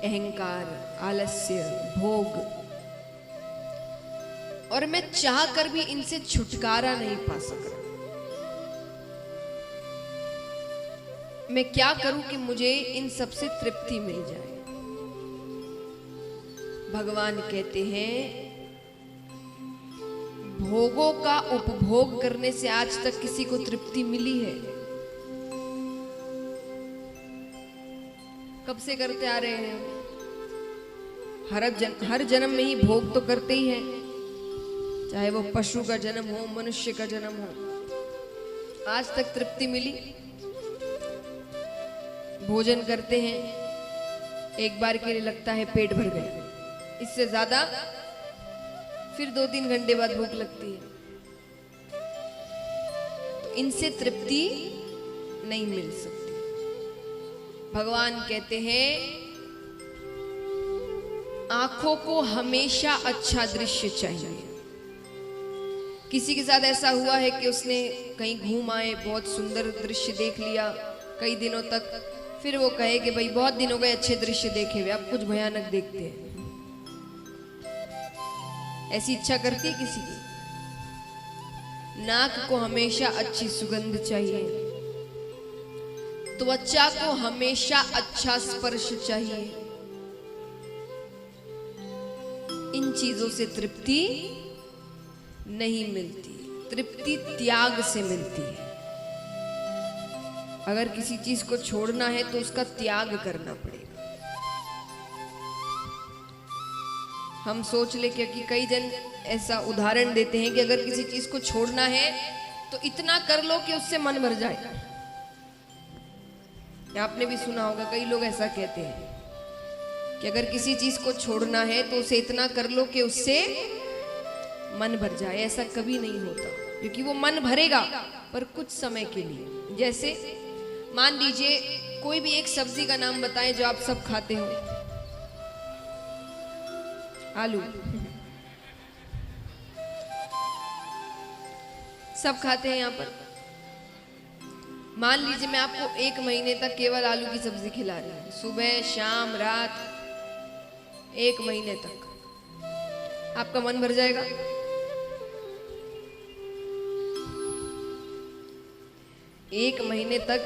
अहंकार, आलस्य, भोग, और मैं चाह कर भी इनसे छुटकारा नहीं पा सक रहा। मैं क्या करूं कि मुझे इन सब से तृप्ति मिल जाए। भगवान कहते हैं भोगों का उपभोग करने से आज तक किसी को तृप्ति मिली है? कब से करते आ रहे हैं? हर जन्म में ही भोग तो करते ही हैं, चाहे वो पशु का जन्म हो, मनुष्य का जन्म हो। आज तक तृप्ति मिली? भोजन करते हैं, एक बार के लिए लगता है पेट भर गया, इससे ज्यादा फिर 2-3 घंटे बाद भूख लगती है। तो इनसे तृप्ति नहीं मिल सकती। भगवान कहते हैं आंखों को हमेशा अच्छा दृश्य चाहिए। किसी के साथ ऐसा हुआ है कि उसने कहीं घूम आए, बहुत सुंदर दृश्य देख लिया कई दिनों तक, फिर वो कहे कि भाई बहुत दिन हो गए अच्छे दृश्य देखे हुए, अब कुछ भयानक देखते हैं। ऐसी इच्छा करती है किसी की? नाक को हमेशा अच्छी सुगंध चाहिए, त्वचा को हमेशा अच्छा स्पर्श चाहिए। इन चीजों से तृप्ति नहीं मिलती, तृप्ति त्याग से मिलती है। अगर किसी चीज को छोड़ना है तो उसका त्याग करना पड़ेगा। हम सोच ले, क्योंकि कई जन ऐसा उदाहरण देते हैं कि अगर किसी चीज को छोड़ना है तो इतना कर लो कि उससे मन भर जाए। आपने भी सुना होगा, कई लोग ऐसा कहते हैं कि अगर किसी चीज को छोड़ना है तो उसे इतना कर लो कि उससे मन भर जाए। ऐसा कभी नहीं होता, क्योंकि वो मन भरेगा पर कुछ समय के लिए। जैसे मान लीजिए कोई भी एक सब्जी का नाम बताएं जो आप सब खाते हो। आलू सब खाते हैं यहाँ पर। मान लीजिए मैं आपको 1 महीने तक केवल आलू की सब्जी खिला रही हूँ, सुबह शाम रात, 1 महीने तक। आपका मन भर जाएगा? एक महीने तक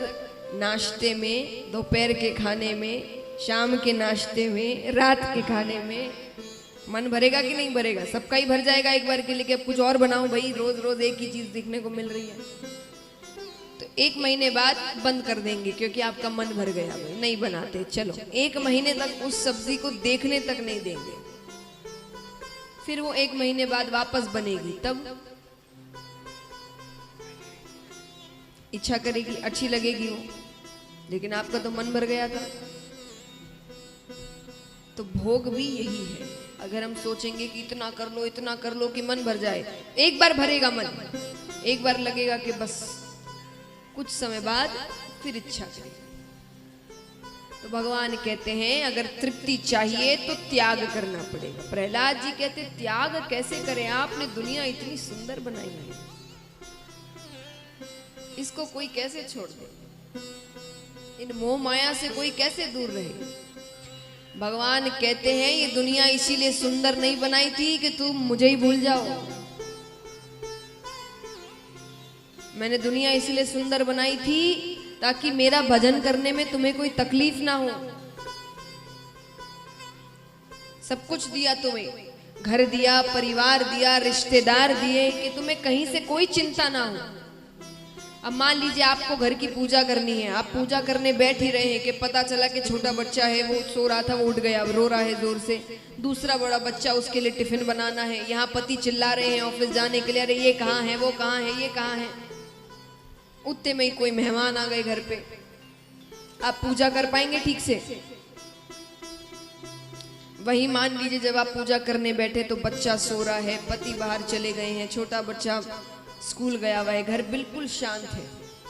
नाश्ते में, दोपहर के खाने में, शाम के नाश्ते में, रात के खाने में मन भरेगा कि नहीं भरेगा? सबका ही भर जाएगा एक बार के लिए कि अब कुछ और बनाऊं भाई, रोज रोज एक ही चीज देखने को मिल रही है। तो 1 महीने बाद बंद कर देंगे क्योंकि आपका मन भर गया, भाई नहीं बनाते। चलो 1 महीने तक उस सब्जी को देखने तक नहीं देंगे, फिर वो 1 महीने बाद वापस बनेगी, तब इच्छा करेगी, अच्छी लगेगी वो, लेकिन आपका तो मन भर गया था। तो भोग भी यही है। अगर हम सोचेंगे कि इतना कर लो कि मन भर जाए, एक बार भरेगा मन, एक बार लगेगा कि बस, कुछ समय बाद फिर इच्छा करेगी। तो भगवान कहते हैं अगर तृप्ति चाहिए तो त्याग करना पड़ेगा। प्रहलाद जी कहते त्याग कैसे करें, आपने दुनिया इतनी सुंदर बनाई है, इसको कोई कैसे छोड़ दे, इन मोह माया से कोई कैसे दूर रहे। भगवान कहते हैं ये दुनिया इसीलिए सुंदर नहीं बनाई थी कि तुम मुझे ही भूल जाओ। मैंने दुनिया इसीलिए सुंदर बनाई थी ताकि मेरा भजन करने में तुम्हें कोई तकलीफ ना हो। सब कुछ दिया तुम्हें, घर दिया, परिवार दिया, रिश्तेदार दिए, कि तुम्हें कहीं से कोई चिंता ना हो। अब मान लीजिए आपको घर की पूजा करनी है, आप पूजा करने बैठ ही रहे हैं कि पता चला कि छोटा बच्चा है, वो सो रहा था, वो उठ गया, रो रहा है जोर से। दूसरा बड़ा बच्चा, उसके लिए टिफिन बनाना है। यहाँ पति चिल्ला रहे हैं ऑफिस जाने के लिए, अरे ये कहाँ है, वो कहाँ है, ये कहाँ है। उतने में ही कोई मेहमान आ गए घर पे, आप पूजा कर पाएंगे ठीक से? वही मान लीजिए जब आप पूजा करने बैठे तो बच्चा सो रहा है, पति बाहर चले गए हैं, छोटा बच्चा स्कूल गया हुआ है, घर बिल्कुल शांत है,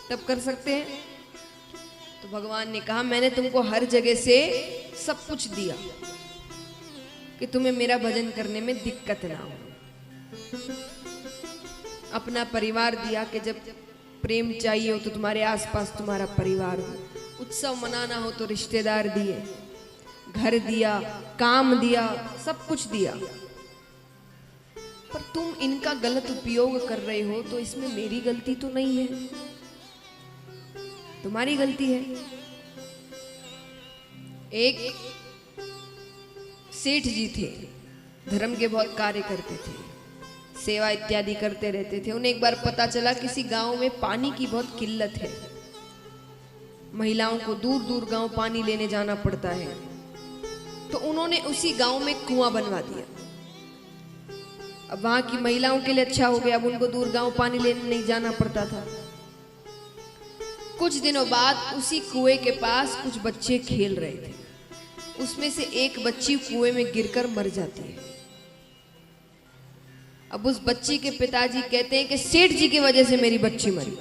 तब कर सकते हैं? तो भगवान ने कहा मैंने तुमको हर जगह से सब कुछ दिया कि तुम्हें मेरा भजन करने में दिक्कत ना हो। अपना परिवार दिया कि जब प्रेम चाहिए हो तो तुम्हारे आसपास तुम्हारा परिवार हो, उत्सव मनाना हो तो रिश्तेदार दिए, घर दिया, काम दिया, सब कुछ दिया, पर तुम इनका गलत उपयोग कर रहे हो, तो इसमें मेरी गलती तो नहीं है, तुम्हारी गलती है। एक सेठ जी थे, धर्म के बहुत कार्य करते थे, सेवा इत्यादि करते रहते थे। उन्हें एक बार पता चला किसी गांव में पानी की बहुत किल्लत है, महिलाओं को दूर दूर गांव पानी लेने जाना पड़ता है। तो उन्होंने उसी गांव में कुआं बनवा दिया। अब वहां की महिलाओं के लिए अच्छा हो गया, अब उनको दूर गांव पानी लेने नहीं जाना पड़ता था। कुछ दिनों बाद उसी कुएं के पास कुछ बच्चे खेल रहे थे, उसमें से एक बच्ची कुएं में गिरकर मर जाती है। अब उस बच्ची के पिताजी कहते हैं कि सेठ जी की वजह से मेरी बच्ची मरी,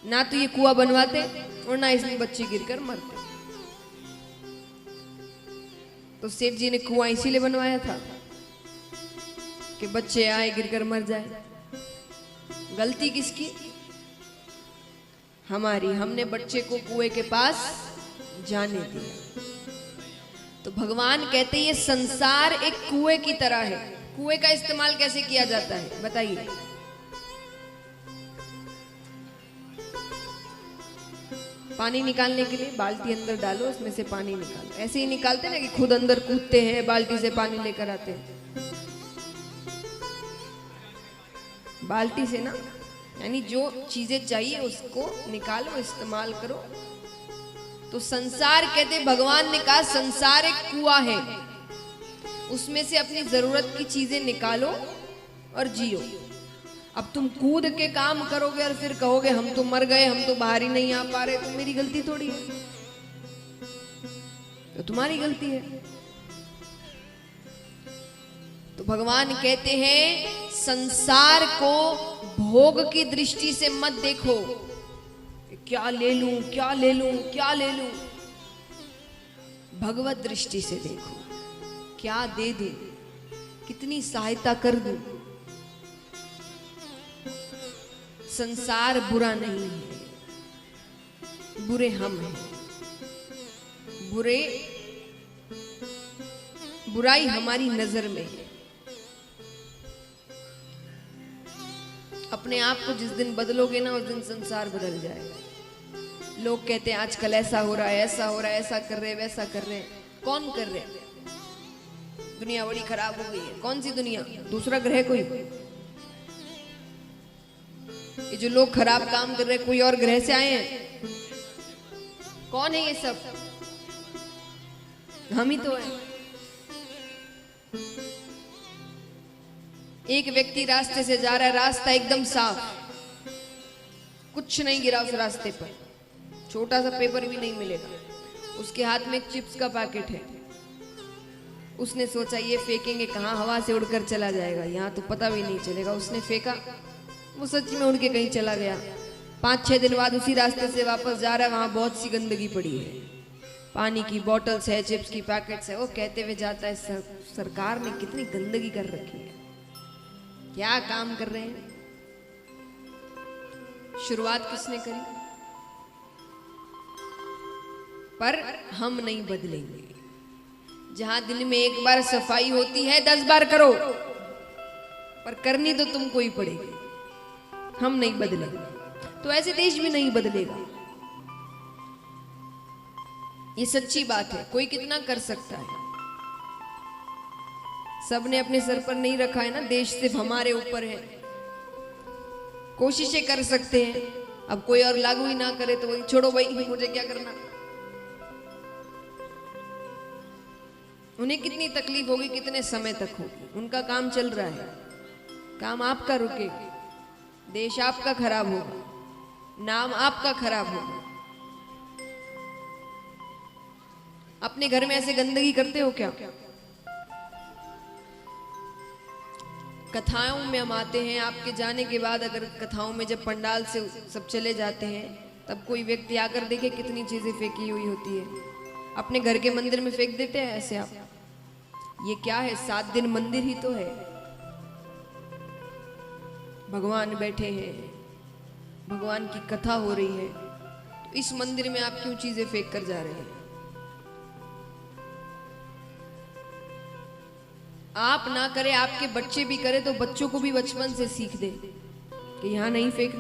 ना तो ये कुआं बनवाते और ना इसमें बच्ची गिरकर मरते। तो सेठ जी ने कुआं इसीलिए बनवाया था कि बच्चे आए गिरकर मर जाए। गलती किसकी? हमारी। हमने बच्चे को कुएं के पास जाने दिया। तो भगवान कहते हैं ये संसार एक कुएं की तरह है। कुएं का इस्तेमाल कैसे किया जाता है बताइए? पानी निकालने के लिए बाल्टी अंदर डालो, उसमें से पानी निकालो। ऐसे ही निकालते ना कि खुद अंदर कूदते हैं, बाल्टी से पानी लेकर आते हैं। बाल्टी से ना, यानी जो चीजें चाहिए उसको निकालो, इस्तेमाल करो। तो संसार कहते, भगवान ने कहा संसार एक कुआं है, उसमें से अपनी जरूरत की चीजें निकालो और जियो। अब तुम कूद के काम करोगे और फिर कहोगे हम तो मर गए, हम तो बाहर ही नहीं आ पा रहे, तो मेरी गलती थोड़ी है, तो तुम्हारी गलती है। तो भगवान कहते हैं संसार को भोग की दृष्टि से मत देखो, क्या ले लूं, क्या ले लूं, क्या ले लूं। भगवत दृष्टि से देखो, क्या दे दूं, कितनी सहायता कर दूं। संसार बुरा नहीं है, बुरे हम हैं। बुराई हमारी नजर में है। अपने आप को जिस दिन बदलोगे ना, उस दिन संसार बदल जाएगा। लोग कहते हैं आजकल ऐसा हो रहा है, ऐसा हो रहा है, ऐसा कर रहे हैं, वैसा कर रहे हैं। कौन कर रहे हैं? दुनिया बड़ी खराब हो गई है। कौन सी दुनिया? दूसरा ग्रह कोई? ये जो लोग खराब काम कर रहे हैं, कोई और ग्रह से आए हैं? कौन है ये सब? हम ही तो हैं। एक व्यक्ति रास्ते से जा रहा है, रास्ता एकदम साफ, कुछ नहीं गिरा उस रास्ते पर, छोटा सा पेपर भी नहीं मिलेगा। उसके हाथ में एक चिप्स का पैकेट है। उसने सोचा ये फेंकेंगे कहाँ, हवा से उड़कर चला जाएगा, यहाँ तो पता भी नहीं चलेगा। उसने फेंका, वो सच में उड़ के कहीं चला गया। 5-6 दिन बाद उसी रास्ते से वापस जा रहा है, वहां बहुत सी गंदगी पड़ी है, पानी की बोतल्स है, चिप्स की पैकेट्स है। वो कहते हुए जाता है सरकार ने कितनी गंदगी कर रखी है, क्या काम कर रहे हैं। शुरुआत किसने करी? पर हम नहीं बदलेंगे। जहां दिन में एक बार सफाई होती है, 10 बार करो, पर करनी तो तुमको ही पड़ेगी। हम नहीं बदलेंगे तो ऐसे देश भी नहीं बदलेगा। ये सच्ची बात है। कोई कितना कर सकता है, सबने अपने सर पर नहीं रखा है ना, देश सिर्फ हमारे ऊपर है। कोशिशें कर सकते हैं, अब कोई और लागू ही ना करे तो वही छोड़ो भाई, मुझे क्या करना। उन्हें कितनी तकलीफ होगी, कितने समय तक होगी, उनका काम चल रहा है। काम आपका रुकेगा, देश आपका खराब होगा, नाम आपका खराब होगा। अपने घर में ऐसे गंदगी करते हो क्या? कथाओं में हम आते हैं, आपके जाने के बाद अगर कथाओं में जब पंडाल से सब चले जाते हैं, तब कोई व्यक्ति आकर देखे कितनी चीजें फेंकी हुई होती है। अपने घर के मंदिर में फेंक देते हैं ऐसे आप। ये क्या है? 7 दिन मंदिर ही तो है, भगवान बैठे हैं, भगवान की कथा हो रही है, तो इस मंदिर में आप क्यों चीजें फेंक कर जा रहे हैं? आप ना करें, आपके बच्चे भी करें तो बच्चों को भी बचपन से सीख दे कि यहाँ नहीं फेंकना।